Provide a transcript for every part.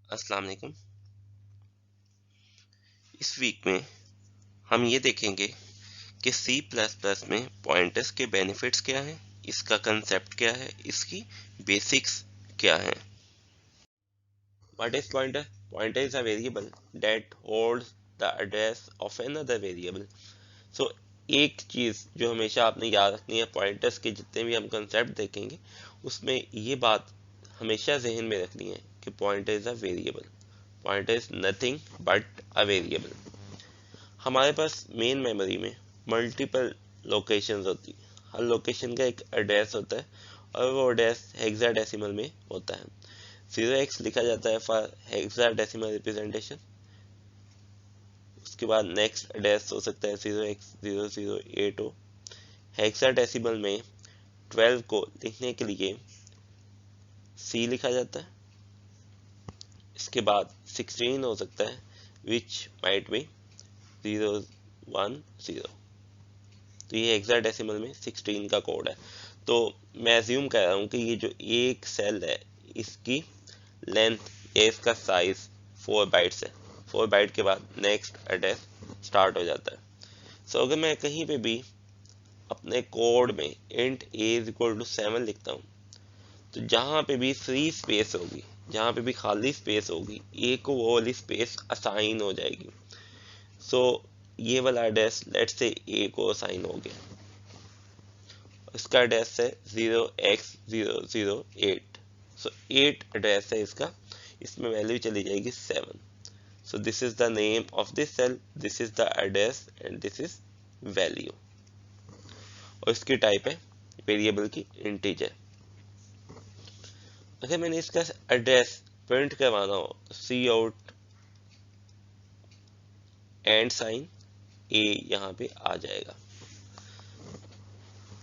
अस्सलाम वालेकुम। इस वीक में हम ये देखेंगे कि सी प्लस प्लस में पॉइंटर्स के बेनिफिट्स क्या हैं, इसका कंसेप्ट क्या है, इसकी बेसिक्स क्या हैं। What is pointer? Pointer is a variable that holds the address of another variable. So एक चीज जो हमेशा आपने याद रखनी है, पॉइंटर्स के जितने भी हम कंसेप्ट देखेंगे उसमें ये बात हमेशा जहन में रखनी है कि pointer is a variable. Pointer is nothing but a variable. हमारे पास मेन मेमोरी में मल्टीपल लोकेशंस होती है। हर लोकेशन का एक एड्रेस होता है और वो एड्रेस हेक्साडेसिमल में होता है। 0x लिखा जाता है फॉर हेक्साडेसिमल रिप्रेजेंटेशन। उसके बाद नेक्स्ट एड्रेस हो सकता है 0x0080। हेक्साडेसिमल में 12 को लिखने के लिए C लिखा जाता है। इसके बाद 16 हो सकता है विच माइट बी 010। तो ये हेक्साडेसिमल में 16 का कोड है। तो मैं अज्यूम कर रहा हूँ कि ये जो एक सेल है इसकी लेंथ या इसका साइज 4 बाइट्स है। 4 बाइट के बाद नेक्स्ट एड्रेस स्टार्ट हो जाता है। सो अगर मैं कहीं पे भी अपने कोड में int a is equal to 7 लिखता हूँ तो जहाँ पे भी फ्री स्पेस होगी, जहाँ पे भी खाली स्पेस होगी, a को वो वाली स्पेस असाइन हो जाएगी। सो ये वाला एड्रेस लेट्स से a को असाइन हो गया, इसका एड्रेस है 0x008। सो 8 एड्रेस है इसका, इसमें वैल्यू चली जाएगी 7। So this is the name of this cell, this is the address and this is value. और इसकी टाइप है वेरिएबल की इंटीजर। अगर मैंने इसका एड्रेस प्रिंट करवाना हो तो सी आउट एंड साइन ए यहाँ पे आ जाएगा।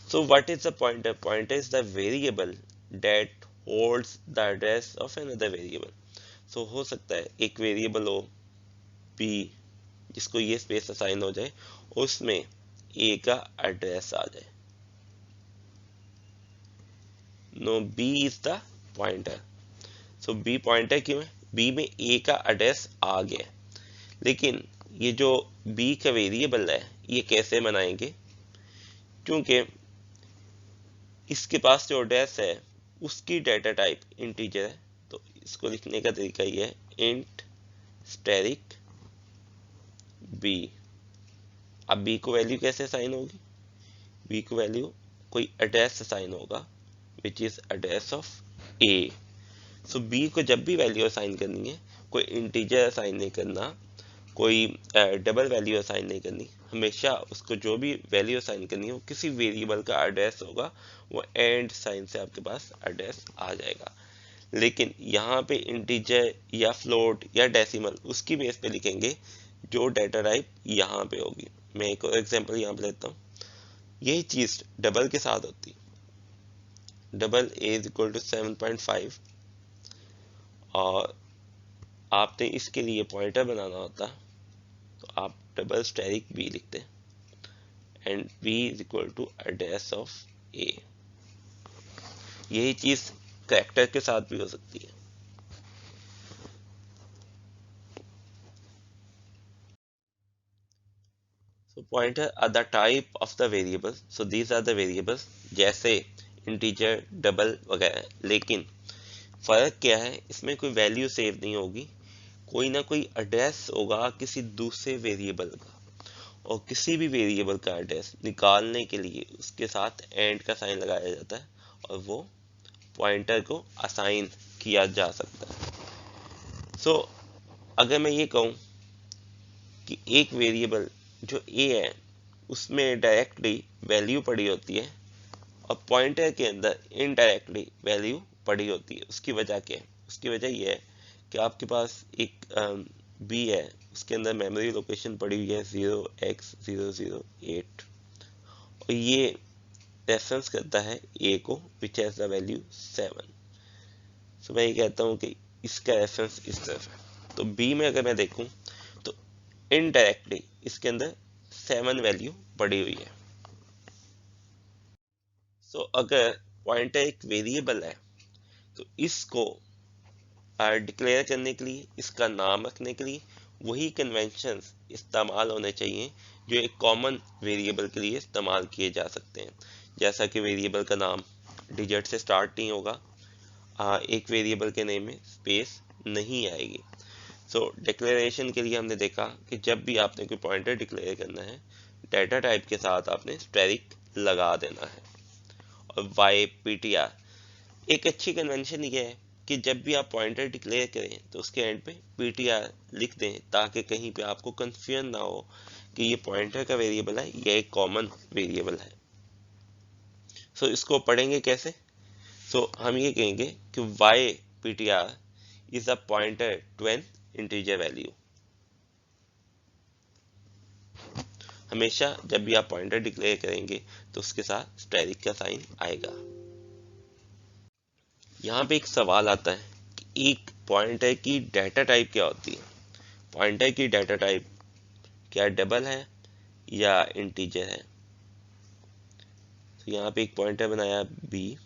So what is the pointer? Pointer is the variable that holds the address of another variable. So हो सकता है एक वेरिएबल हो b जिसको ये स्पेस असाइन हो जाए, उसमें a का एड्रेस आ जाए। No b is the pointer. So b pointer क्यों है? b में a का एड्रेस आ गया, लेकिन ये जो b का वेरिएबल है ये कैसे बनाएंगे? क्योंकि इसके पास जो एड्रेस है उसकी डाटा टाइप इंटीजर है, तो इसको लिखने का तरीका ये है इंट स्टेरिक बी। अब बी को वैल्यू कैसे असाइन होगी? बी को वैल्यू कोई एड्रेस असाइन होगा which is address of a. So b को जब भी वैल्यू असाइन करनी है, कोई इंटीजर असाइन नहीं करना, कोई डबल वैल्यू असाइन नहीं करनी, हमेशा उसको जो भी वैल्यू असाइन करनी है वो किसी वेरिएबल का एड्रेस होगा, वो एंड साइन से आपके पास एड्रेस आ जाएगा। लेकिन यहाँ पे इंटीजर या फ्लोट या डेसिमल उसकी बेस पे लिखेंगे जो डाटा टाइप यहाँ पे होगी। मैं एक और एग्जांपल यहाँ पे लेता हूँ। यही चीज डबल के साथ होती, double a is equal to 7.5 और आपने इसके लिए पॉइंटर बनाना होता तो आप डबल स्टेरिक बी लिखते and B is equal to address of A. यही चीज कैरेक्टर के साथ भी हो सकती है। So pointer are the type of the variables. So these are the variables जैसे इंटीजर, डबल वगैरह। लेकिन फर्क क्या है, इसमें कोई वैल्यू सेव नहीं होगी, कोई ना कोई एड्रेस होगा किसी दूसरे वेरिएबल का, और किसी भी वेरिएबल का एड्रेस निकालने के लिए उसके साथ एंड का साइन लगाया जाता है और वो पॉइंटर को असाइन किया जा सकता है। सो अगर मैं ये कहूँ कि एक वेरिएबल जो a है उसमें डायरेक्टली वैल्यू पड़ी होती है और पॉइंटर के अंदर इनडायरेक्टली वैल्यू पड़ी होती है, उसकी वजह क्या है? उसकी वजह यह है कि आपके पास एक b है, उसके अंदर मेमोरी लोकेशन पड़ी हुई है 0x008 और ये रेफरेंस करता है a को विच हैज द वैल्यू 7। सो मैं ये कहता हूँ कि इसका रेफरेंस इस तरफ है। तो b में अगर मैं देखूं तो इनडायरेक्टली इसके अंदर 7 वैल्यू पड़ी हुई है। सो अगर पॉइंटर एक वेरिएबल है तो इसको डिक्लेयर करने के लिए, इसका नाम रखने के लिए वही कन्वेंशंस इस्तेमाल होने चाहिए जो एक कॉमन वेरिएबल के लिए इस्तेमाल किए जा सकते हैं। जैसा कि वेरिएबल का नाम डिजिट से स्टार्ट नहीं होगा, एक वेरिएबल के नेम में स्पेस नहीं आएगी। सो डिक्लेरेशन के लिए हमने देखा कि जब भी आपने कोई पॉइंटर डिक्लेयर करना है, डाटा टाइप के साथ आपने स्टैरिक लगा देना है। और वाई पीटीआर, एक अच्छी कन्वेंशन ये है कि जब भी आप पॉइंटर डिक्लेयर करें तो उसके एंड पे पीटीआर लिख दें, ताकि कहीं पे आपको कंफ्यूजन ना हो कि ये पॉइंटर का वेरिएबल है या एक कॉमन वेरिएबल है। सो इसको पढ़ेंगे कैसे? सो हम ये कहेंगे कि y PTR is a pointer to an integer value. हमेशा जब भी आप पॉइंटर डिक्लेयर करेंगे तो उसके साथ स्टैरिक का साइन आएगा। यहाँ पे एक सवाल आता है कि एक पॉइंटर की डाटा टाइप क्या होती है? पॉइंटर की डाटा टाइप क्या डबल है या इंटीजर है? तो यहाँ पे एक पॉइंटर बनाया बी,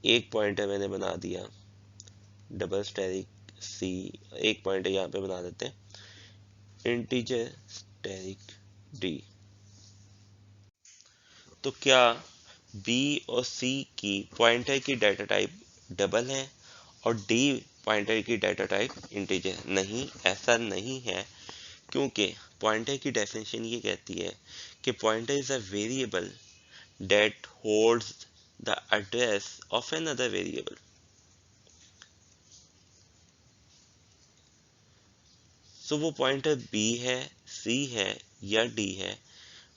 एक पॉइंटर मैंने बना दिया डबल स्टैरिक सी, एक पॉइंटर यहाँ पे बना देते हैं इंटीजर स्टैरिक डी। तो क्या बी और सी की पॉइंटर की डाटा टाइप डबल है और डी पॉइंटर की डाटा टाइप इंटीजर? नहीं, ऐसा नहीं है, क्योंकि पॉइंटर की डेफिनेशन ये कहती है कि pointer is a variable that holds the address of another variable. So वो पॉइंटर बी है, सी है या डी है,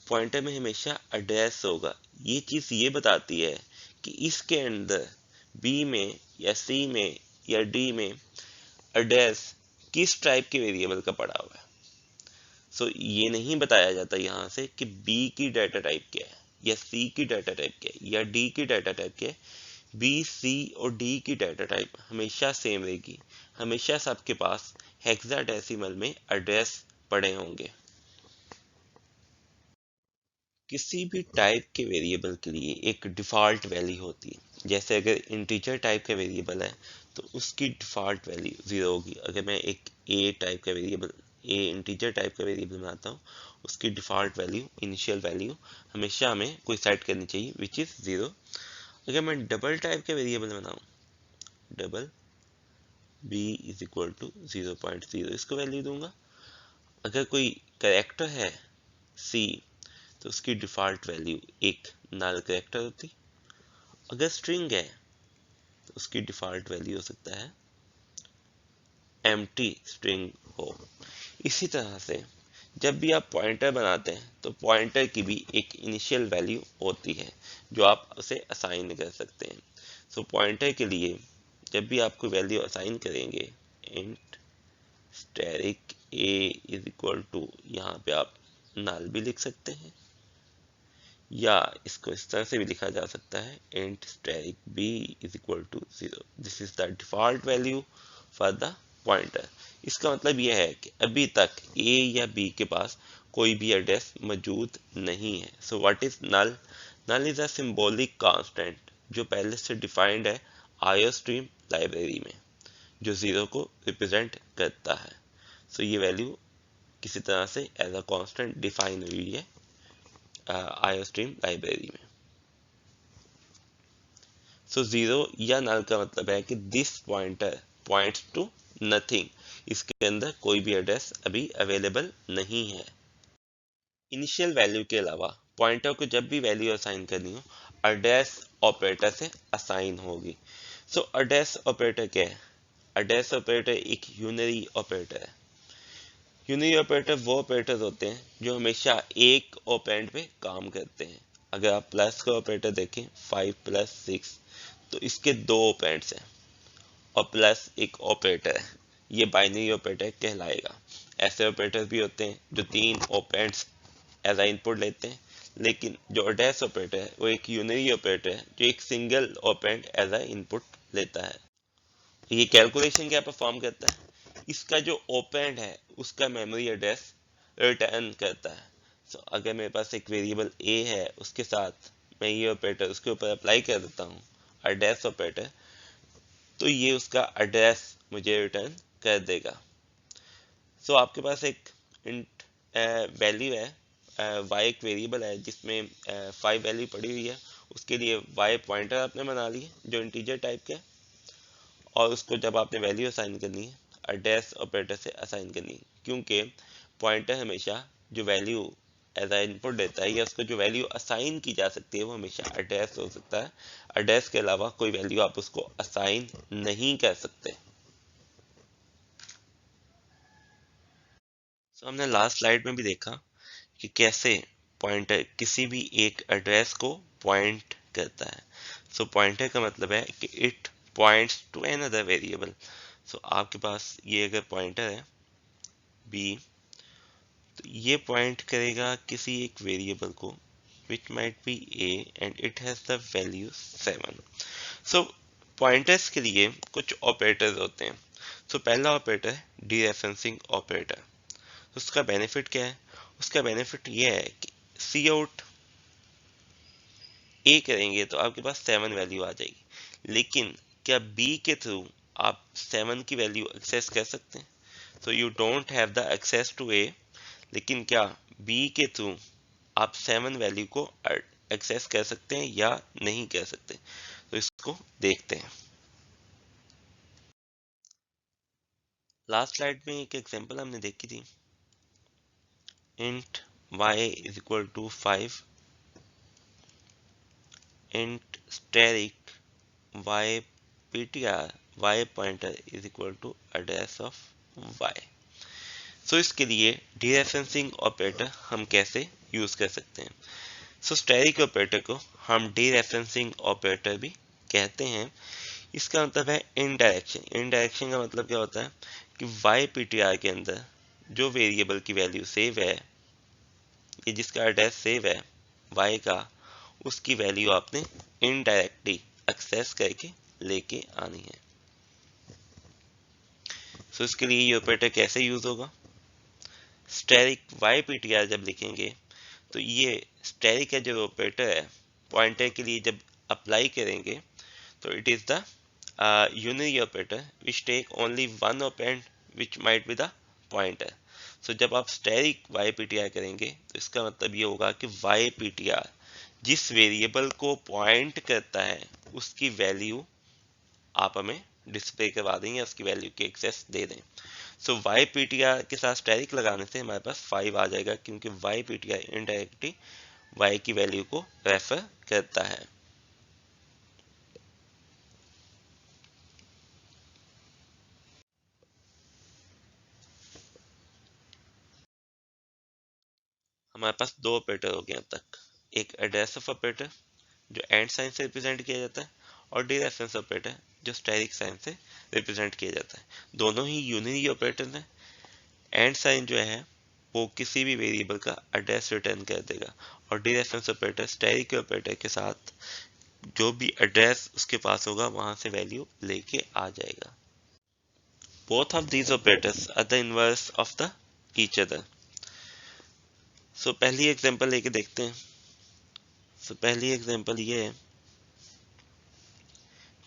पॉइंटर में हमेशा एड्रेस होगा। ये चीज ये बताती है कि इसके अंदर बी में या सी में या डी में एड्रेस किस टाइप के वेरिएबल का पड़ा हुआ है। सो ये नहीं बताया जाता यहाँ से कि बी की डाटा टाइप क्या है या सी की डाटा टाइप क्या है या डी की डाटा टाइप क्या है। बी, सी और डी की डाटा टाइप हमेशा सेम रहेगी, हमेशा सबके पास हेक्साडेसिमल में एड्रेस पड़े होंगे। किसी भी टाइप के वेरिएबल के लिए एक डिफ़ॉल्ट वैल्यू होती है। जैसे अगर इंटीजर टाइप का वेरिएबल है तो उसकी डिफ़ॉल्ट वैल्यू 0 होगी। अगर मैं एक ए टाइप का वेरिएबल, ए इंटीजर टाइप का वेरिएबल बनाता हूँ, उसकी डिफ़ॉल्ट वैल्यू, इनिशियल वैल्यू हमेशा हमें कोई सेट करनी चाहिए विच इज़ 0। अगर मैं डबल टाइप का वेरिएबल बनाऊँ, double b is equal to 0.0 इसको वैल्यू दूंगा। अगर कोई कैरेक्टर है सी तो उसकी डिफ़ॉल्ट वैल्यू एक नल कैरेक्टर होती। अगर स्ट्रिंग है तो उसकी डिफ़ॉल्ट वैल्यू हो सकता है एम्प्टी स्ट्रिंग हो। इसी तरह से जब भी आप पॉइंटर बनाते हैं तो पॉइंटर की भी एक इनिशियल वैल्यू होती है जो आप उसे असाइन कर सकते हैं। सो पॉइंटर के लिए जब भी आप कोई वैल्यू असाइन करेंगे, int asterisk a is equal to, यहाँ पे आप नल भी लिख सकते हैं या इसको इस तरह से भी लिखा जा सकता है int asterisk b is equal to 0। This is the default value for the pointer. इसका मतलब यह है कि अभी तक ए या बी के पास कोई भी एड्रेस मौजूद नहीं है। So what is null? Null is a symbolic constant जो पहले से डिफाइंड है आईओस्ट्रीम लाइब्रेरी में, जो 0 को रिप्रेजेंट करता है। सो ये वैल्यू किसी तरह से एज अ कांस्टेंट डिफाइन हुई है आईओस्ट्रीम लाइब्रेरी में। सो 0 या नल का मतलब है कि this pointer points to nothing, इसके अंदर कोई भी एड्रेस अभी अवेलेबल नहीं है। इनिशियल वैल्यू के अलावा पॉइंटर को जब भी वैल्यू असाइन करनी हो, एड्रेस ऑपरेटर से असाइन होगी। सो एड्रेस ऑपरेटर क्या है? एड्रेस ऑपरेटर एक यूनरी ऑपरेटर है। यूनरी ऑपरेटर वो ऑपरेटर्स होते हैं जो हमेशा एक ऑपरेंड पे काम करते हैं। अगर आप प्लस का ऑपरेटर देखें 5 + 6, तो इसके दो ऑपरेंड्स हैं और प्लस एक ऑपरेटर है, ये बाइनरी ऑपरेटर कहलाएगा। ऐसे ऑपरेटर भी होते हैं जो 3 ऑपरेंड्स एज अ इनपुट लेते हैं, लेकिन जो एड्रेस ऑपरेटर है वो एक यूनरी ऑपरेटर है जो एक single operand as a input लेता है। ये कैलकुलेशन क्या परफॉर्म करता है? इसका जो ऑपरेंड है उसका मेमोरी एड्रेस रिटर्न करता है। सो अगर मेरे पास एक वेरिएबल ए है, उसके साथ मैं ये ऑपरेटर उसके ऊपर अप्लाई कर देता हूँ एड्रेस ऑपरेटर, तो ये उसका एड्रेस मुझे रिटर्न कर देगा। सो आपके पास एक इंट वैल्यू है, y एक वेरिएबल है जिसमें 5 वैल्यू पड़ी हुई है, उसके लिए y पॉइंटर आपने बना ली जो इंटीजर टाइप का है, और उसको जब आपने वैल्यू असाइन करनी है एड्रेस ऑपरेटर से असाइन करनी है, क्योंकि पॉइंटर हमेशा जो वैल्यू एज आ इनपुट देता है या उसको जो वैल्यू असाइन की जा सकती है वो हमेशा एड्रेस हो सकता है। एड्रेस के अलावा कोई वैल्यू आप उसको असाइन नहीं कर सकते। तो हमने लास्ट स्लाइड में भी देखा कि कैसे पॉइंटर किसी भी एक एड्रेस को पॉइंट करता है। सो पॉइंटर का मतलब है कि it points to another variable. So आपके पास ये अगर पॉइंटर है b, तो ये पॉइंट करेगा किसी एक वेरिएबल को which might be a and it has the value 7। So pointers के लिए कुछ ऑपरेटर्स होते हैं। सो पहला ऑपरेटर है डीरेफरेंसिंग ऑपरेटर। उसका बेनिफिट क्या है? उसका बेनिफिट ये है कि सी आउट ए करेंगे तो आपके पास 7 वैल्यू आ जाएगी, लेकिन क्या बी के थ्रू आप 7 की वैल्यू एक्सेस कर सकते हैं? So you don't have the access to A, लेकिन क्या बी के थ्रू आप 7 वैल्यू को एक्सेस कर सकते हैं या नहीं कर सकते? तो इसको देखते हैं। लास्ट स्लाइड में एक एग्जांपल हमने देखी थी, int y is equal to 5, int static y ptr y pointer is equal to address of y। सो इसके लिए डीरेफरेंसिंग ऑपरेटर हम कैसे यूज कर सकते हैं? सो स्टैटिक ऑपरेटर को हम डीरेफरेंसिंग ऑपरेटर भी कहते हैं। इसका मतलब है इनडायरेक्शन। इनडायरेक्शन का मतलब क्या होता है कि y ptr के अंदर जो वेरिएबल की वैल्यू सेव है या जिसका एड्रेस सेव है y का, उसकी वैल्यू आपने इनडायरेक्टली एक्सेस करके लेके आनी है। सो इसके लिए ये ऑपरेटर कैसे यूज होगा? स्टैटिक y ptr जब लिखेंगे तो ये स्टैटिक का जो ऑपरेटर है पॉइंटर के लिए जब अप्लाई करेंगे तो it is the unary operator which take only one operand which might be the pointer। सो जब आप स्टैटिक y ptr करेंगे तो इसका मतलब ये होगा कि y ptr जिस वेरिएबल को पॉइंट करता है उसकी वैल्यू आप हमें डिस्प्ले करवा देंगे, उसकी वैल्यू की एक्सेस दे दें। सो y ptr के साथ स्टैटिक लगाने से हमारे पास 5 आ जाएगा, क्योंकि y ptr इनडायरेक्टली y की वैल्यू को रेफर करता है। हमारे पास दो ऑपरेटर हो गए अब तक, एक एड्रेस ऑफ ऑपरेटर जो एंड साइन से रिप्रेजेंट किया जाता है और डीरेफरेंस ऑपरेटर जो स्टैटिक साइन से रिप्रेजेंट किया जाता है। दोनों ही यूनिरी ऑपरेटर हैं। एंड साइन जो है वो किसी भी वेरिएबल का एड्रेस रिटर्न कर देगा और डीरेफरेंस ऑपरेटर स्टैटिक ऑपरेटर के साथ जो भी एड्रेस उसके पास होगा वहां से वैल्यू लेके आ जाएगा। Both of these operators are the inverse of the each other. So पहली एग्जांपल लेके देखते हैं। सो पहली एग्जांपल ये है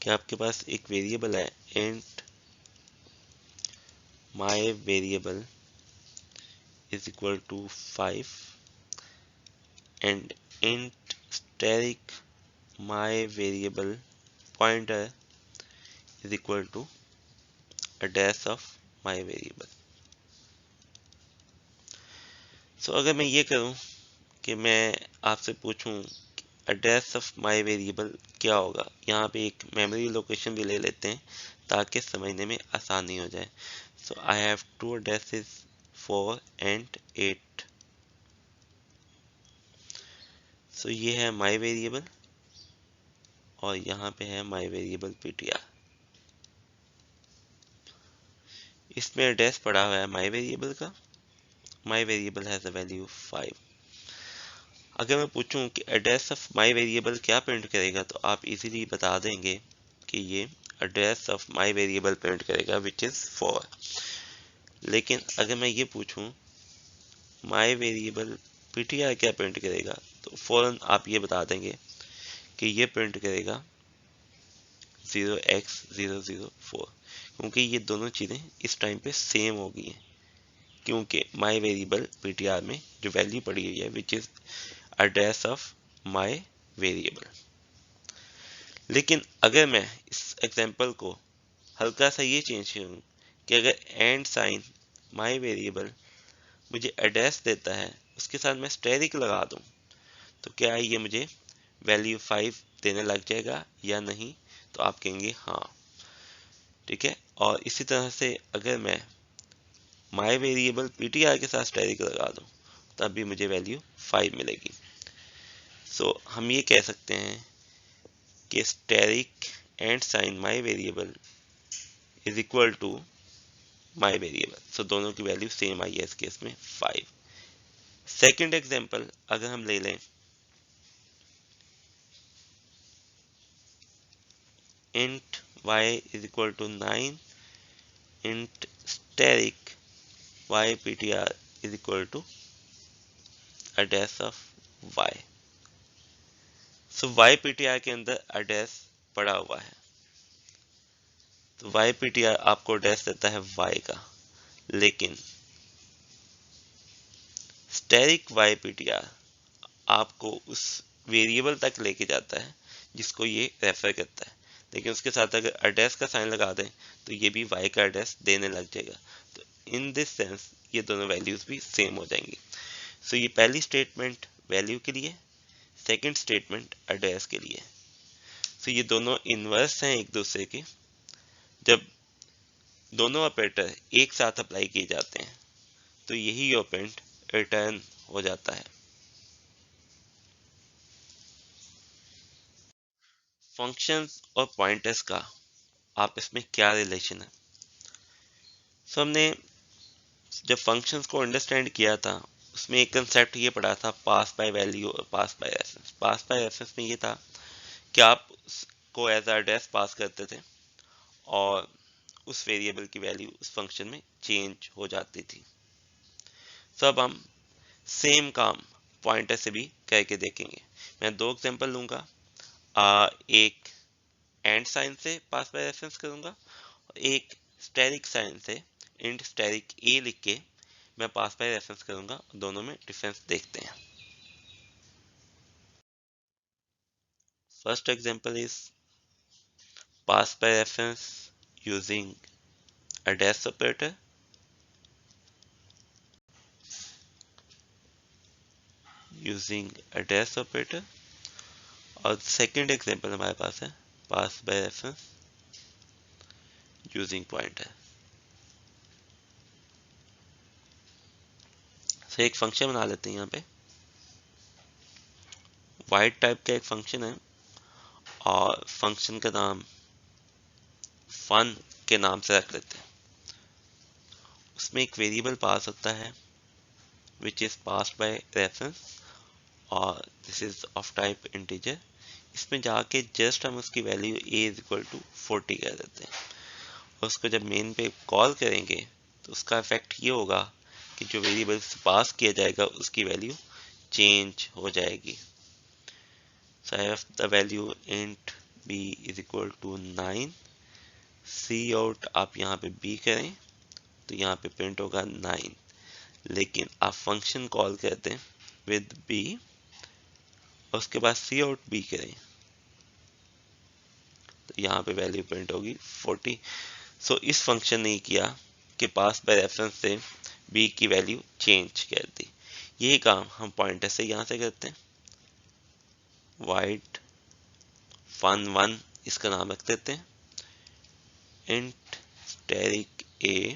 कि आपके पास एक वेरिएबल है int my variable is equal to 5 and int static my variable pointer is equal to address of my variable। सो अगर मैं ये करूं कि मैं आपसे पूछूं एड्रेस ऑफ माय वेरिएबल क्या होगा, यहाँ पे एक मेमोरी लोकेशन भी ले लेते हैं ताकि समझने में आसानी हो जाए। So I have two addresses 4 and 8। So ये है माय वेरिएबल और यहाँ पे है माय वेरिएबल ptr। इसमें एड्रेस पड़ा हुआ है माय वेरिएबल का। My variable has a value 5। अगर मैं पूछूं कि एड्रेस ऑफ माय वेरिएबल क्या प्रिंट करेगा तो आप इजीली बता देंगे कि ये address of my variable print करेगा विच इज 4। लेकिन अगर मैं ये पूछूं माय वेरिएबल ptr क्या प्रिंट करेगा तो फौरन आप ये बता देंगे कि ये प्रिंट करेगा 0x004, क्योंकि ये दोनों चीज़ें इस टाइम पे सेम हो गई हैं, क्योंकि माई वेरिएबल ptr में जो वैल्यू पड़ी हुई है which is address of my variable. लेकिन अगर मैं इस एग्जांपल को हल्का सा ये चेंज करूँ कि अगर एंड साइन माई वेरिएबल मुझे एड्रेस देता है, उसके साथ मैं स्टेरिक लगा दूँ, तो क्या ये मुझे वैल्यू 5 देने लग जाएगा या नहीं? तो आप कहेंगे हाँ, ठीक है। और इसी तरह से अगर मैं माई वेरिएबल ptr के साथ स्टेरिक लगा दूँ तब भी मुझे वैल्यू 5 मिलेगी। सो हम ये कह सकते हैं कि asterisk and sign my variable is equal to my variable. So दोनों की वैल्यू सेम आई है इस केस में 5। सेकेंड एग्जाम्पल अगर हम ले लें, int y is equal to 9, int steric y ptr is equal to address of y। so y ptr के अंदर address पड़ा हुआ है, तो y ptr आपको address देता है y का, लेकिन steric y ptr आपको उस वेरिएबल तक लेके जाता है जिसको ये रेफर करता है, लेकिन उसके साथ अगर एड्रेस का साइन लगा दें तो ये भी y का एड्रेस देने लग जाएगा। तो इन दिस सेंस ये दोनों वैल्यूज भी सेम हो जाएंगी। सो ये पहली स्टेटमेंट वैल्यू के लिए, सेकंड स्टेटमेंट एड्रेस के लिए। सो ये दोनों इनवर्स हैं एक दूसरे के। जब दोनों ऑपरेटर एक साथ अप्लाई किए जाते हैं तो यही ऑपरेंड रिटर्न हो जाता है। फंक्शंस और पॉइंटर्स का आपस में क्या रिलेशन है? सो हमने जब फंक्शंस को अंडरस्टैंड किया था उसमें एक कंसेप्ट ये पढ़ा था, पास बाय वैल्यू और pass by reference. Pass by reference में ये था कि आप को एज एड्रेस पास करते थे और उस वेरिएबल की वैल्यू उस फंक्शन में चेंज हो जाती थी। तो अब हम सेम काम पॉइंटर से भी करके देखेंगे। मैं दो एग्जांपल लूंगा, एक एंड साइन से पास बाय रेफरेंस करूंगा और एक स्टेरिक साइन से इंट स्टेरिक ए लिख के मैं पास बाय रेफरेंस करूंगा। दोनों में डिफरेंस देखते हैं। First example is pass by reference using address operator, और सेकंड एग्जांपल हमारे पास है पास बाय रेफरेंस यूजिंग पॉइंटर। तो एक फंक्शन बना लेते हैं यहाँ पे, वाइड टाइप का एक फंक्शन है और फंक्शन का नाम फन के नाम से रख लेते हैं। उसमें एक वेरिएबल पास होता है which is passed by reference और this is of type integer. इसमें जाके जस्ट हम उसकी value a is equal to 40 कर देते हैं और उसको जब मेन पे कॉल करेंगे तो उसका इफेक्ट ये होगा कि जो वेरिएबल पास किया जाएगा उसकी वैल्यू चेंज हो जाएगी। So I have the value int b is equal to 9, cout आप यहाँ पे b करें तो यहाँ पे प्रिंट होगा 9, लेकिन आप फंक्शन कॉल करते हैं विद b और उसके बाद सी आउट b करें तो यहाँ पे वैल्यू प्रिंट होगी 40। सो इस फंक्शन ने किया कि पास बाय रेफरेंस से b की वैल्यू चेंज कर दी। यही काम हम पॉइंटर से यहाँ से करते हैं। वाइड fun1 इसका नाम रख देते हैं, इंट स्टेरिक a,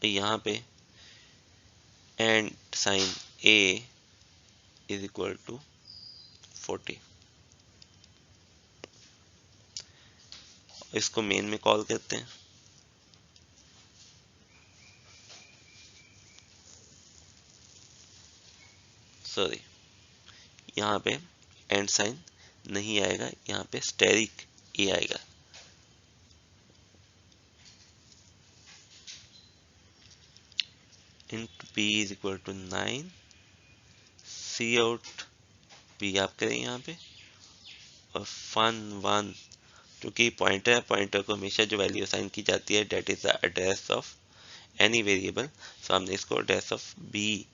यहाँ पे and sign a is equal to 40। इसको मेन में कॉल करते हैं। सॉरी, यहाँ पे एंड साइन नहीं आएगा, यहाँ पे स्टेरिक ए आएगा। Int b is equal to 9, cout b आप करें यहाँ पे और fun1 क्योंकि पॉइंटर है, पॉइंटर को हमेशा जो वैल्यू असाइन की जाती है that is the address of any variable, so हमने इसको एड्रेस ऑफ बी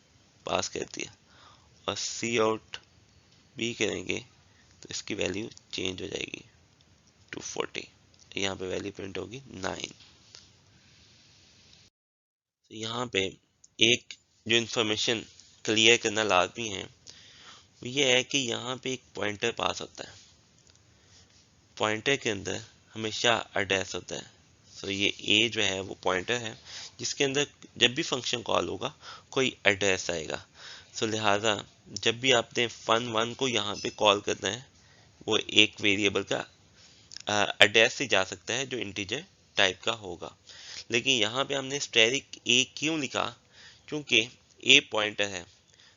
पास कर दिया और सी आउट बी करेंगे तो इसकी वैल्यू चेंज हो जाएगी टू 40, यहाँ पे वैल्यू प्रिंट होगी 9। तो यहाँ पे एक जो इंफॉर्मेशन क्लियर करना लाजमी है वो ये है कि यहाँ पे एक पॉइंटर पास होता है, पॉइंटर के अंदर हमेशा एड्रेस होता है। सो ये ए जो है वो पॉइंटर है जिसके अंदर जब भी फंक्शन कॉल होगा कोई एड्रेस आएगा। सो लिहाजा जब भी आपने fun1 को यहाँ पे कॉल करना है वो एक वेरिएबल का एड्रेस से जा सकता है जो इंटीजर टाइप का होगा। लेकिन यहाँ पे हमने स्टैटिक ए क्यों लिखा, क्योंकि ए पॉइंटर है।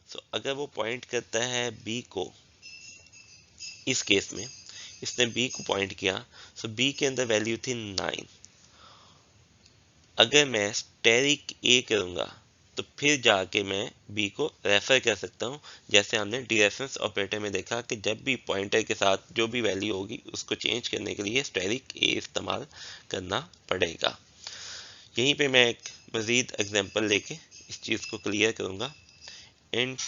सो अगर वो पॉइंट करता है बी को, इस केस में इसने बी को पॉइंट किया, सो बी के अंदर वैल्यू थी 9। अगर मैं स्टैटिक ए करूँगा तो फिर जाके मैं बी को रेफर कर सकता हूँ, जैसे हमने डीरेफरेंस ऑपरेटर में देखा कि जब भी पॉइंटर के साथ जो भी वैल्यू होगी उसको चेंज करने के लिए स्टैटिक ए इस्तेमाल करना पड़ेगा। यहीं पे मैं एक मज़ीद एग्जांपल लेके इस चीज़ को क्लियर करूँगा। Int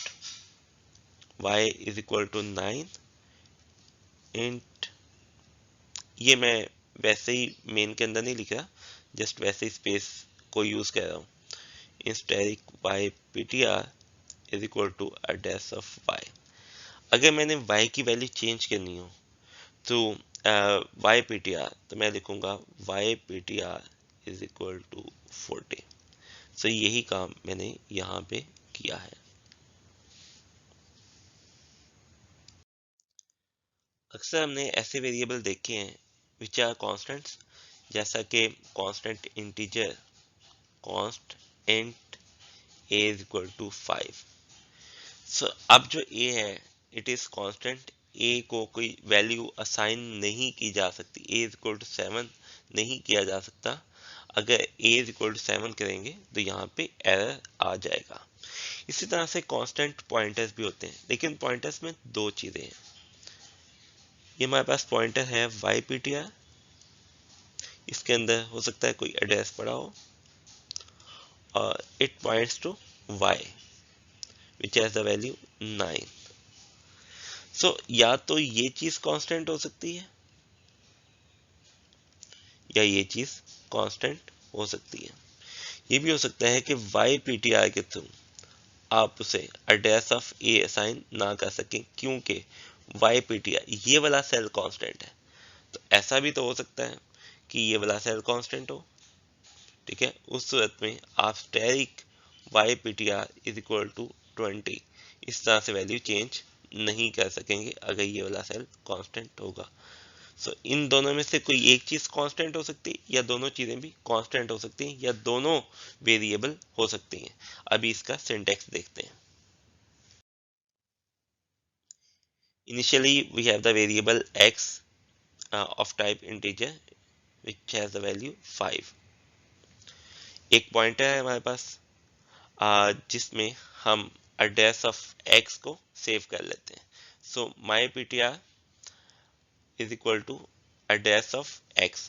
y is equal to 9, int ये मैं वैसे ही मेन के अंदर नहीं लिख रहा, जस्ट वैसे ही स्पेस को यूज़ कर रहा हूँ। Static y ptr is equal to address of y। अगर मैंने y की वैल्यू चेंज करनी हो तो y ptr तो मैं लिखूंगा y ptr is equal to 40। So यही काम मैंने यहाँ पे किया है। अक्सर हमने ऐसे वेरिएबल देखे हैं विच आर कॉन्स्टेंट्स, जैसा कि constant integer const int a is equal to 5। So अब जो a है इट इज कांस्टेंट, a को कोई वैल्यू असाइन नहीं की जा सकती, a इज इक्वल टू 7 नहीं किया जा सकता। अगर a इज इक्वल टू 7 करेंगे तो यहाँ पे एरर आ जाएगा। इसी तरह से कांस्टेंट पॉइंटर्स भी होते हैं, लेकिन पॉइंटर्स में दो चीजें हैं। ये हमारे पास पॉइंटर है yptr, इसके अंदर हो सकता है कोई एड्रेस पड़ा हो और it points to y which has the value 9। So या तो ये चीज कांस्टेंट हो सकती है या ये चीज कांस्टेंट हो सकती है। ये भी हो सकता है कि yptr के थ्रू आप उसे एड्रेस ऑफ a असाइन ना कर सकें, क्योंकि yptr ये वाला सेल कांस्टेंट है। तो ऐसा भी तो हो सकता है कि ये वाला सेल कांस्टेंट हो, ठीक है। उस सूरत में आप static yptr is equal to 20 इस तरह से वैल्यू चेंज नहीं कर सकेंगे अगर ये वाला सेल कांस्टेंट होगा। सो इन दोनों में से कोई एक चीज कांस्टेंट हो सकती है या दोनों चीजें भी कांस्टेंट हो सकती हैं या दोनों वेरिएबल हो सकती हैं। अभी इसका सिंटैक्स देखते हैं। Initially we have the variable x of type integer which has the value 5। एक पॉइंटर है हमारे पास जिसमें हम एड्रेस ऑफ x को सेव कर लेते हैं। So my ptr is equal to address of x।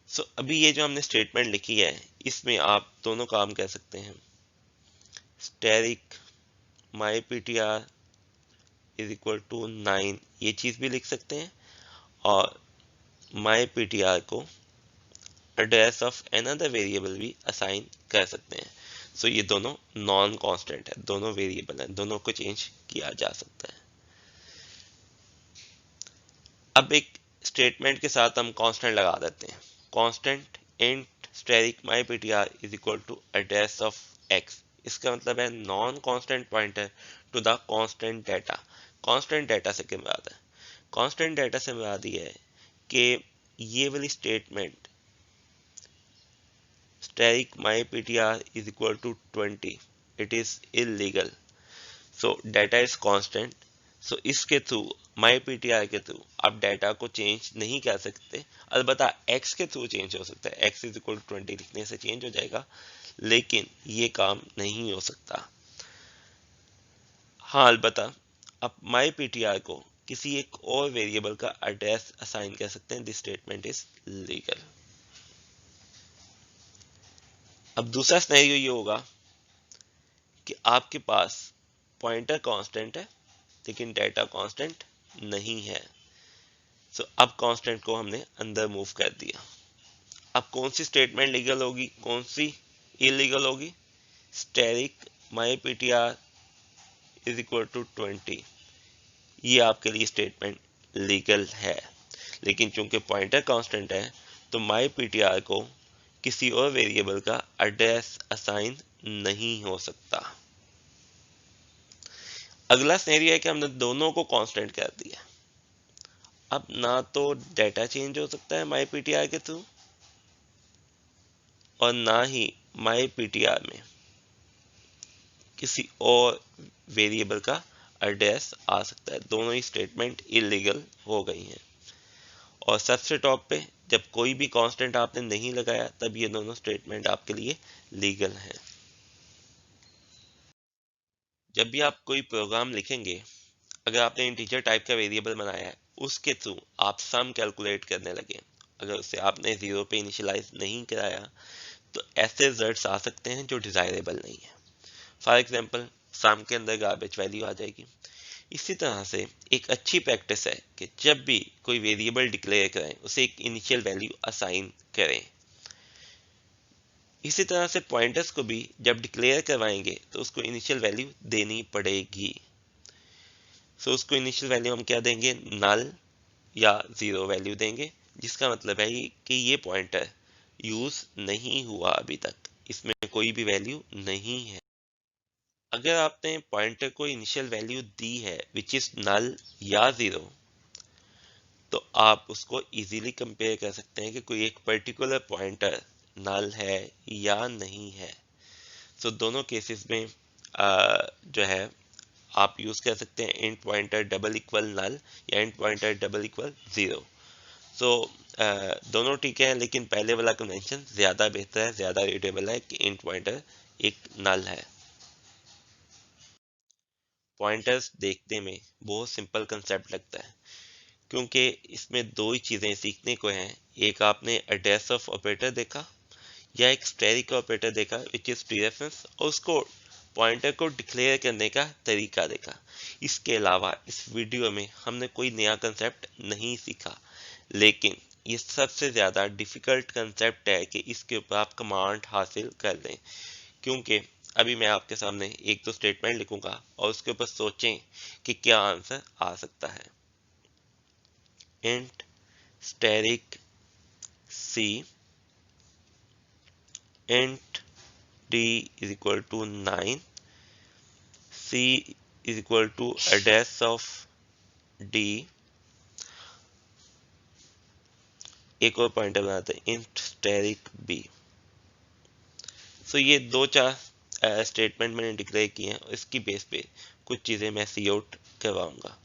So अभी ये जो हमने स्टेटमेंट लिखी है इसमें आप दोनों काम कर सकते हैं। Static my ptr is equal to 9 ये चीज भी लिख सकते हैं और माई ptr को एड्रेस ऑफ अनदर वेरिएबल भी असाइन कर सकते हैं। सो ये दोनों नॉन कांस्टेंट है, दोनों वेरिएबल हैं, दोनों को चेंज किया जा सकता है। अब एक स्टेटमेंट के साथ हम कांस्टेंट लगा देते हैं। Constant int static my ptr is equal to address of x। इसका मतलब है non constant pointer to the constant data. Constant data से क्या मुराद है? कांस्टेंट डाटा से मुराद ये है कि ये वाली statement static my ptr is equal to 20 it is illegal, so data is constant। so इसके थ्रू my ptr के थ्रू आप डाटा को चेंज नहीं कर सकते। अलबत्ता x के थ्रू चेंज हो सकता है, x इज इक्वल टू 20 लिखने से चेंज हो जाएगा, लेकिन ये काम नहीं हो सकता। हाँ अलबत्ता आप my ptr को किसी एक और वेरिएबल का एड्रेस असाइन कर सकते हैं, दिस स्टेटमेंट इज लीगल। अब दूसरा सिनेरियो ये होगा कि आपके पास पॉइंटर कांस्टेंट है लेकिन डेटा कांस्टेंट नहीं है। सो अब कांस्टेंट को हमने अंदर मूव कर दिया। अब कौन सी स्टेटमेंट लीगल होगी, कौन सी इलीगल होगी? Static my ptr is equal to 20, ये आपके लिए स्टेटमेंट लीगल है। लेकिन चूंकि पॉइंटर कांस्टेंट है तो माई ptr को किसी और वेरिएबल का एड्रेस असाइन नहीं हो सकता। अगला सिनेरियो है कि हमने दोनों को कांस्टेंट कर दिया। अब ना तो डेटा चेंज हो सकता है माई ptr के थ्रू और ना ही माई ptr में किसी और वेरिएबल का एड्रेस आ सकता है। दोनों ही स्टेटमेंट इलीगल हो गई हैं। और सबसे टॉप पे जब कोई भी कांस्टेंट आपने नहीं लगाया तब ये दोनों स्टेटमेंट आपके लिए लीगल हैं। जब भी आप कोई प्रोग्राम लिखेंगे, अगर आपने इंटीजर टाइप का वेरिएबल बनाया है, उसके थ्रू आप सम कैलकुलेट करने लगे, अगर उसे आपने 0 पे इनिशियलाइज नहीं कराया तो ऐसे रिजल्ट्स आ सकते हैं जो डिजायरेबल नहीं है। फॉर एग्जांपल सम के अंदर गार्बेज वैल्यू आ जाएगी। इसी तरह से एक अच्छी प्रैक्टिस है कि जब भी कोई वेरिएबल डिक्लेयर करें उसे एक इनिशियल वैल्यू असाइन करें। इसी तरह से पॉइंटर्स को भी जब डिक्लेयर करवाएंगे तो उसको इनिशियल वैल्यू देनी पड़ेगी। सो उसको इनिशियल वैल्यू हम क्या देंगे, नल या 0 वैल्यू देंगे, जिसका मतलब है कि ये पॉइंटर यूज नहीं हुआ अभी तक, इसमें कोई भी वैल्यू नहीं है। अगर आपने पॉइंटर को इनिशियल वैल्यू दी है विच इज नल या 0, तो आप उसको इजीली कंपेयर कर सकते हैं कि कोई एक पर्टिकुलर पॉइंटर नल है या नहीं है। सो दोनों केसेस में जो है आप यूज कर सकते हैं इंट पॉइंटर डबल इक्वल नल या इंट पॉइंटर डबल इक्वल 0। सो दोनों ठीक है, लेकिन पहले वाला कन्वेंशन ज्यादा बेहतर है, ज्यादा रीडेबल है कि इंट पॉइंटर एक नल है। पॉइंटर्स देखने में बहुत सिंपल कंसेप्ट लगता है क्योंकि इसमें दो ही चीजें सीखने को हैं। एक आपने एड्रेस ऑफ ऑपरेटर देखा या एक स्टैटिक ऑपरेटर देखा विच इज डीरेफरेंस, और उसको पॉइंटर को डिक्लेयर करने का तरीका देखा। इसके अलावा इस वीडियो में हमने कोई नया कंसेप्ट नहीं सीखा, लेकिन ये सबसे ज्यादा डिफिकल्ट कंसेप्ट है कि इसके ऊपर आप कमांड हासिल कर लें। क्योंकि अभी मैं आपके सामने एक दो स्टेटमेंट लिखूंगा और उसके ऊपर सोचें कि क्या आंसर आ सकता है। int static c int d is equal to 9, c is equal to address of d, एक और पॉइंटर बनाते हैं int static b। सो ये दो चार स्टेटमेंट मैंने डिक्लेयर किए हैं, इसकी बेस पे कुछ चीजें मैं सी आउट करवाऊंगा।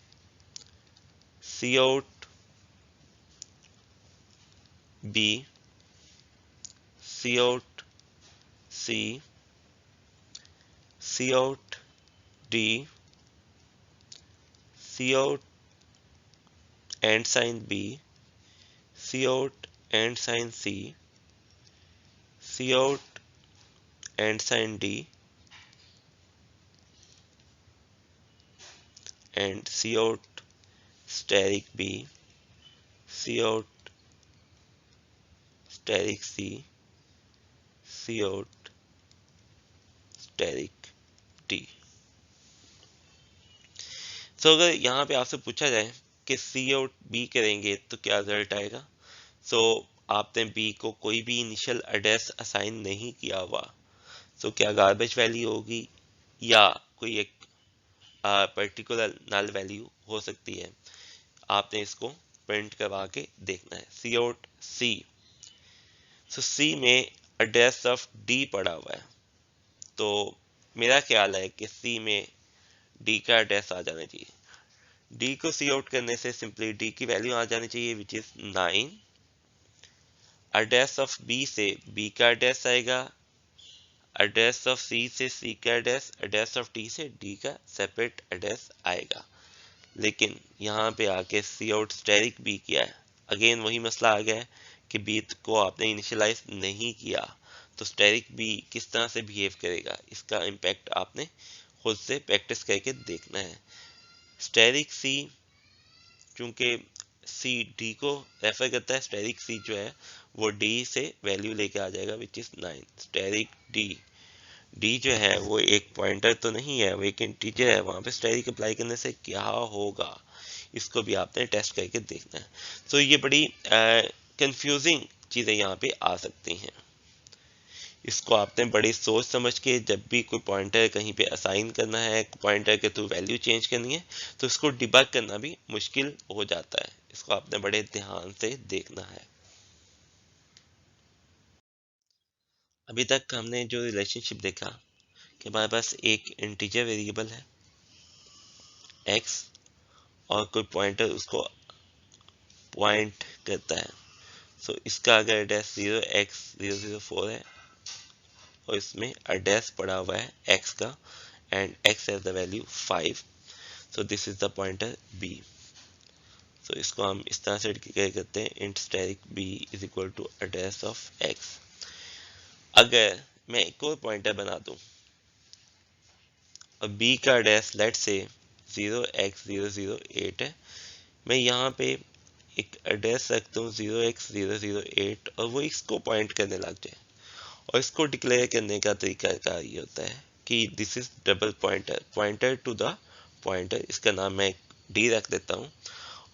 Cout B, cout C, cout D, cout and sign B, cout and sign C, cout and sign D and C out static B, C out static C, C out static D। सो अगर यहाँ पे आपसे पूछा जाए कि C out B करेंगे तो क्या रिजल्ट आएगा, सो आपने B को कोई भी इनिशियल एड्रेस असाइन नहीं किया हुआ, सो क्या गार्बेज वैल्यू होगी या कोई एक पर्टिकुलर नल वैल्यू हो सकती है। आपने इसको प्रिंट करवा के देखना है। सी आउट सी, सो सी में एड्रेस ऑफ डी पड़ा हुआ है, तो मेरा ख्याल है कि सी में डी का एड्रेस आ जाना चाहिए। डी को सी आउट करने से सिंपली डी की वैल्यू आ जानी चाहिए which is 9। Address of B से बी का एड्रेस आएगा, एड्रेस ऑफ सी से सी का एड्रेस, एड्रेस ऑफ डी से डी का सेपरेट एड्रेस आएगा। लेकिन यहाँ पे आके सी आउट स्टैटिक बी किया है। अगेन वही मसला आ गया है कि बी को आपने इनिशियलाइज नहीं किया, तो स्टैटिक बी किस तरह से बिहेव करेगा, इसका इम्पैक्ट आपने खुद से प्रैक्टिस करके देखना है। स्टैटिक सी, चूंकि सी डी को रेफर करता है, स्टैटिक सी जो है वो डी से वैल्यू लेके आ जाएगा विच इज 9। स्टैटिक डी, डी जो है वो एक पॉइंटर तो नहीं है, वो एक इंटीजर है, वहां पे स्टैटिक अप्लाई करने से क्या होगा इसको भी आपने टेस्ट करके देखना है। तो ये बड़ी कंफ्यूजिंग चीजें यहाँ पे आ सकती हैं। इसको आपने बड़ी सोच समझ के, जब भी कोई पॉइंटर कहीं पे असाइन करना है, पॉइंटर के थ्रू वैल्यू चेंज करनी है, तो इसको डिबग करना भी मुश्किल हो जाता है। इसको आपने बड़े ध्यान से देखना है। अभी तक हमने जो रिलेशनशिप देखा कि हमारे पास एक इंटीजर वेरिएबल है x और कोई पॉइंटर उसको पॉइंट करता है। सो इसका अगर एड्रेस 0x004 है और इसमें एड्रेस पड़ा हुआ है x का and x has the value 5, so this is the pointer b। सो इसको हम इस तरह से डिक्लेयर करते हैं int static b is equal to address of x। अगर मैं एक और पॉइंटर बना दूं और b का एड्रेस लेट से 0x008 है, मैं यहाँ पे एक एड्रेस रखता हूँ 0x008 और वो इसको पॉइंट करने लग जाए, और इसको डिक्लेयर करने का तरीका का ये होता है कि this is double pointer, pointer to the pointer, इसका नाम मैं डी रख देता हूँ,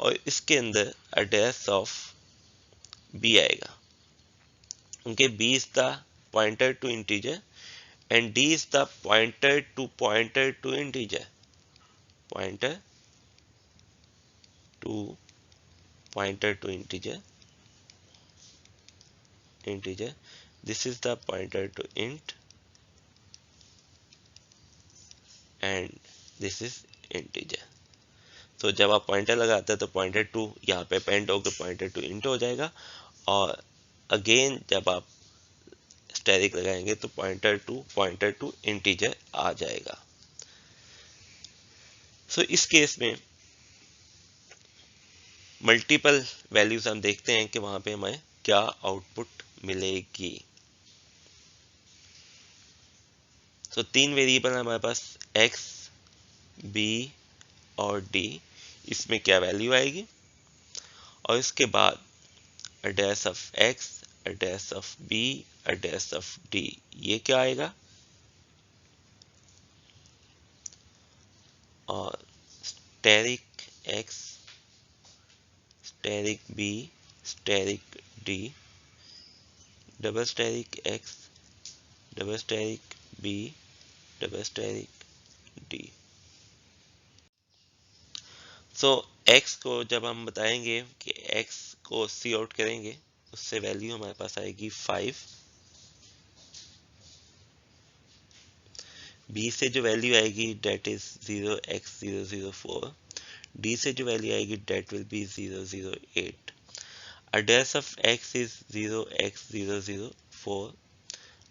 और इसके अंदर एड्रेस ऑफ बी आएगा, क्योंकि b is the pointer to integer and d is the pointer to integer, pointer to pointer to integer, this is the pointer to int and this is integer। तो जब आप pointer लगाते हैं तो pointer to यहाँ पे paint होकर pointer to int हो जाएगा, और अगेन जब आप स्टैटिक लगाएंगे तो पॉइंटर टू इंटीजर आ जाएगा। सो इस केस में मल्टीपल वैल्यूज हम देखते हैं कि वहां पे हमें क्या आउटपुट मिलेगी। तो तीन वेरिएबल हमारे पास x, b और d, इसमें क्या वैल्यू आएगी, और इसके बाद address of x, address of b, address of d, ये क्या आएगा, और static x, static b, static d, double static x, double static b, double static d। सो x को जब हम बताएंगे कि x को सी आउट करेंगे, उससे वैल्यू हमारे पास आएगी 5, b से जो वैल्यू आएगी डेट इज 0x004, d से जो वैल्यू आएगी that will be 008, address of x is 0x004,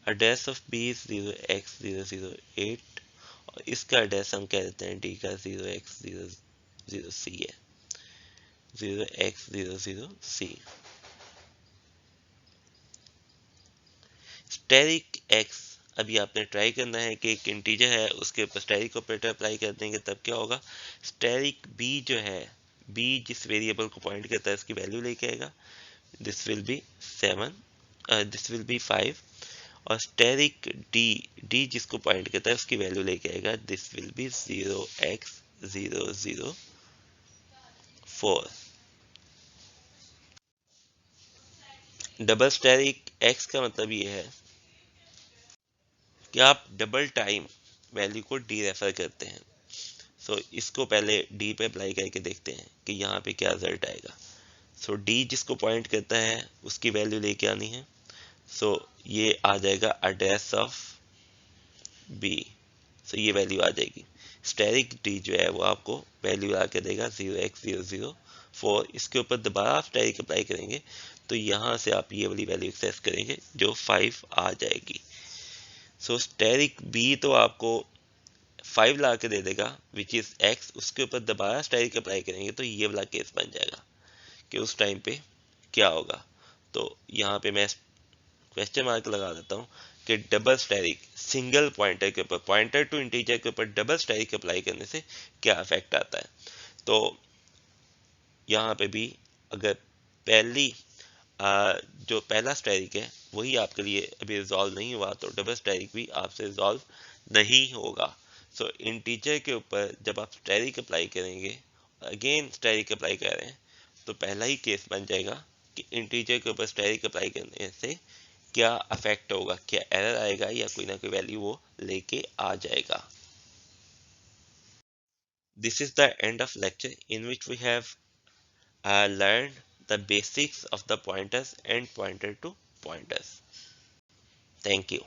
address of b is 0x008, और इसका एड्रेस हम कह देते हैं d का 0x00c है, 0x00c। स्टैटिक x, अभी आपने ट्राई करना है कि एक इंटीजर है उसके ऊपर स्टैटिक ऑपरेटर अप्लाई कर देंगे, तब क्या होगा, स्टैटिक b जो है, b जिस वेरिएबल को पॉइंट करता है उसकी वैल्यू लेके आएगा, this will be 7, this will be 5, और स्टैटिक d जिसको पॉइंट करता है उसकी वैल्यू लेके आएगा, this will be 0x004। Double static x का मतलब ये है कि आप डबल टाइम वैल्यू को डी रेफर करते हैं। सो इसको पहले डी पे अप्लाई करके देखते हैं कि यहाँ पे क्या रिजल्ट आएगा। सो डी जिसको पॉइंट करता है उसकी वैल्यू लेके आनी है, सो ये आ जाएगा एड्रेस ऑफ बी, सो ये वैल्यू आ जाएगी। स्टैटिक डी जो है वो आपको वैल्यू ला के देगा 0x004, इसके ऊपर दोबारा आप स्टैटिक अप्लाई करेंगे तो यहाँ से आप ये वाली वैल्यू एक्सेस करेंगे जो 5 आ जाएगी। सो स्टैटिक बी तो आपको 5 ला के दे देगा विच इज x, उसके ऊपर दोबारा स्टैटिक अप्लाई करेंगे तो ये वाला केस बन जाएगा कि उस टाइम पे क्या होगा। तो यहाँ पे मैं क्वेश्चन मार्क लगा देता हूँ कि डबल स्टैटिक सिंगल पॉइंटर के ऊपर, पॉइंटर टू इंटीजर के ऊपर डबल स्टैटिक अप्लाई करने से क्या इफेक्ट आता है। तो यहाँ पे भी अगर पहली जो पहला स्टैटिक है वही आपके लिए अभी रिजॉल्व नहीं हुआ तो डबल स्टैटिक भी आपसे रिजॉल्व नहीं होगा। सो इंटीजर के ऊपर जब आप स्टैटिक अप्लाई करेंगे, अगेन स्टैटिक अप्लाई कर रहे हैं, तो पहला ही केस बन जाएगा कि इंटीजर के ऊपर स्टैटिक अप्लाई करने से क्या अफेक्ट होगा, क्या एरर आएगा या कोई ना कोई वैल्यू वो लेके आ जाएगा। This is the end of lecture in which we have learned the basics of the pointers and pointer to pointers. Thank you.